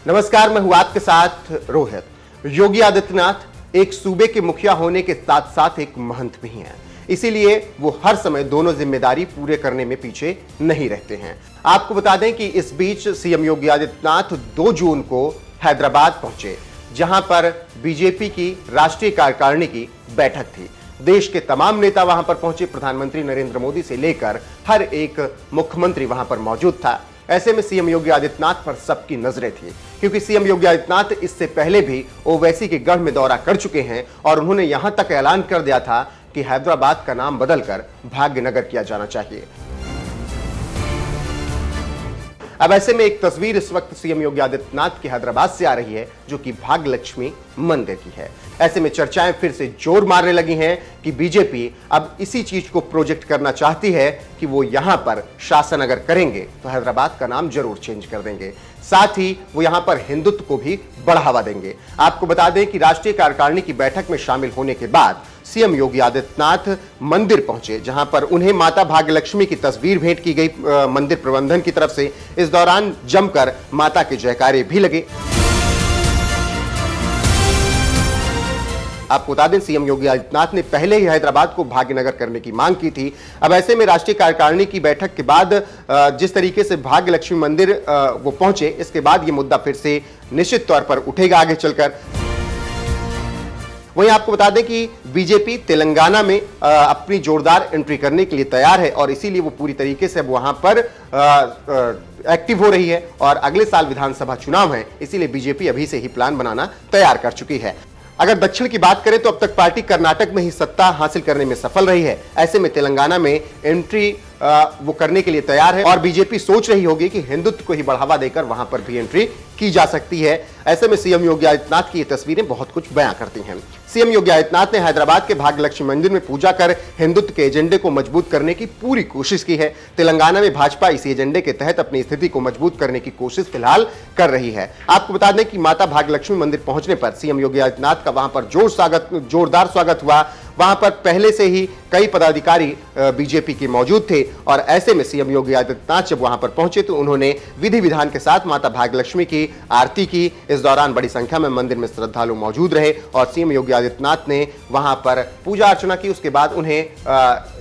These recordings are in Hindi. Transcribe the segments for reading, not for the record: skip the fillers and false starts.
नमस्कार, मैं हूं आपके साथ रोहित। योगी आदित्यनाथ एक सूबे के मुखिया होने के साथ साथ एक महंत भी हैं, इसीलिए वो हर समय दोनों जिम्मेदारी पूरे करने में पीछे नहीं रहते हैं। आपको बता दें कि इस बीच सीएम योगी आदित्यनाथ 2 जून को हैदराबाद पहुंचे, जहां पर बीजेपी की राष्ट्रीय कार्यकारिणी की बैठक थी। देश के तमाम नेता वहां पर पहुंचे, प्रधानमंत्री नरेंद्र मोदी से लेकर हर एक मुख्यमंत्री वहां पर मौजूद था। ऐसे में सीएम योगी आदित्यनाथ पर सबकी नजरें थी, क्योंकि सीएम योगी आदित्यनाथ इससे पहले भी ओवैसी के गढ़ में दौरा कर चुके हैं और उन्होंने यहां तक ऐलान कर दिया था कि हैदराबाद का नाम बदलकर भाग्यनगर किया जाना चाहिए। अब ऐसे में एक तस्वीर इस वक्त सीएम योगी आदित्यनाथ की हैदराबाद से आ रही है, जो कि भाग्यलक्ष्मी मंदिर की है। ऐसे में चर्चाएं फिर से जोर मारने लगी हैं कि बीजेपी अब इसी चीज को प्रोजेक्ट करना चाहती है कि वो यहां पर शासन अगर करेंगे तो हैदराबाद का नाम जरूर चेंज कर देंगे, साथ ही वो यहां पर हिंदुत्व को भी बढ़ावा देंगे। आपको बता दें कि राष्ट्रीय कार्यकारिणी की बैठक में शामिल होने के बाद सीएम योगी आदित्यनाथ मंदिर पहुंचे, जहां पर उन्हें माता भाग्यलक्ष्मी की तस्वीर भेंट की गई मंदिर प्रबंधन की तरफ से। इस दौरान जमकर माता के जयकारे भी लगे। आपको बता दें, सीएम योगी आदित्यनाथ ने पहले ही हैदराबाद को भाग्यनगर करने की मांग की थी। अब ऐसे में राष्ट्रीय कार्यकारिणी की बैठक के बाद जिस तरीके से भाग्यलक्ष्मी मंदिर वो पहुंचे, इसके बाद ये मुद्दा फिर से निश्चित तौर पर उठेगा आगे चलकर। वहीं आपको बता दें कि बीजेपी तेलंगाना में अपनी जोरदार एंट्री करने के लिए तैयार है और इसीलिए वो पूरी तरीके से अब वहां पर एक्टिव हो रही है और अगले साल विधानसभा चुनाव है, इसीलिए बीजेपी अभी से ही प्लान बनाना तैयार कर चुकी है। अगर दक्षिण की बात करें तो अब तक पार्टी कर्नाटक में ही सत्ता हासिल करने में सफल रही है। ऐसे में तेलंगाना में एंट्री वो करने के लिए तैयार है और बीजेपी सोच रही होगी कि हिंदुत्व को ही बढ़ावा देकर वहां पर भी एंट्री की जा सकती है। ऐसे में सीएम योगी आदित्यनाथ की ये तस्वीरें बहुत कुछ बयां करती हैं। सीएम योगी आदित्यनाथ ने हैदराबाद के भाग्यलक्ष्मी मंदिर में पूजा कर हिंदुत्व के एजेंडे को मजबूत करने की पूरी कोशिश की है। तेलंगाना में भाजपा इस एजेंडे के तहत अपनी स्थिति को मजबूत करने की कोशिश फिलहाल कर रही है। आपको बता दें कि माता भाग्यलक्ष्मी मंदिर पहुंचने पर सीएम योगी आदित्यनाथ का वहां पर जोरदार स्वागत हुआ। वहां पर पहले से ही कई पदाधिकारी बीजेपी के मौजूद थे और ऐसे में सीएम योगी आदित्यनाथ जब वहां पर पहुंचे तो उन्होंने विधि विधान के साथ माता भाग्यलक्ष्मी की आरती की। इस दौरान बड़ी संख्या में मंदिर में श्रद्धालु मौजूद रहे और सीएम योगी आदित्यनाथ ने वहां पर पूजा अर्चना की। उसके बाद उन्हें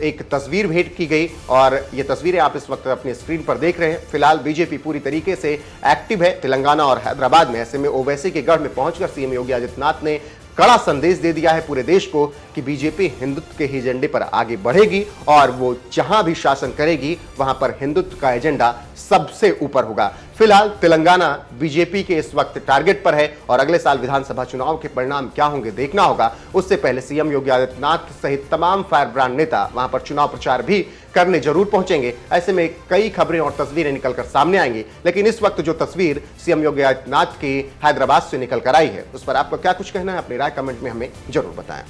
एक तस्वीर भेंट की गई और ये तस्वीरें आप इस वक्त अपनी स्क्रीन पर देख रहे हैं। फिलहाल बीजेपी पूरी तरीके से एक्टिव है तेलंगाना और हैदराबाद में। ऐसे में ओवैसी के गढ़ में पहुंचकर सीएम योगी आदित्यनाथ ने कड़ा संदेश दे दिया है पूरे देश को कि बीजेपी हिंदुत्व के एजेंडे पर आगे बढ़ेगी और वो जहां भी शासन करेगी वहां पर हिंदुत्व का एजेंडा सबसे ऊपर होगा। फिलहाल तेलंगाना बीजेपी के इस वक्त टारगेट पर है और अगले साल विधानसभा चुनाव के परिणाम क्या होंगे देखना होगा। उससे पहले सीएम योगी आदित्यनाथ सहित तमाम फायर ब्रांड नेता वहां पर चुनाव प्रचार भी करने जरूर पहुंचेंगे। ऐसे में कई खबरें और तस्वीरें निकलकर सामने आएंगी, लेकिन इस वक्त जो तस्वीर सीएम योगी आदित्यनाथ की हैदराबाद से निकल कर आई है, उस पर आपका क्या कुछ कहना है? अपनी राय कमेंट में हमें जरूर बताएं।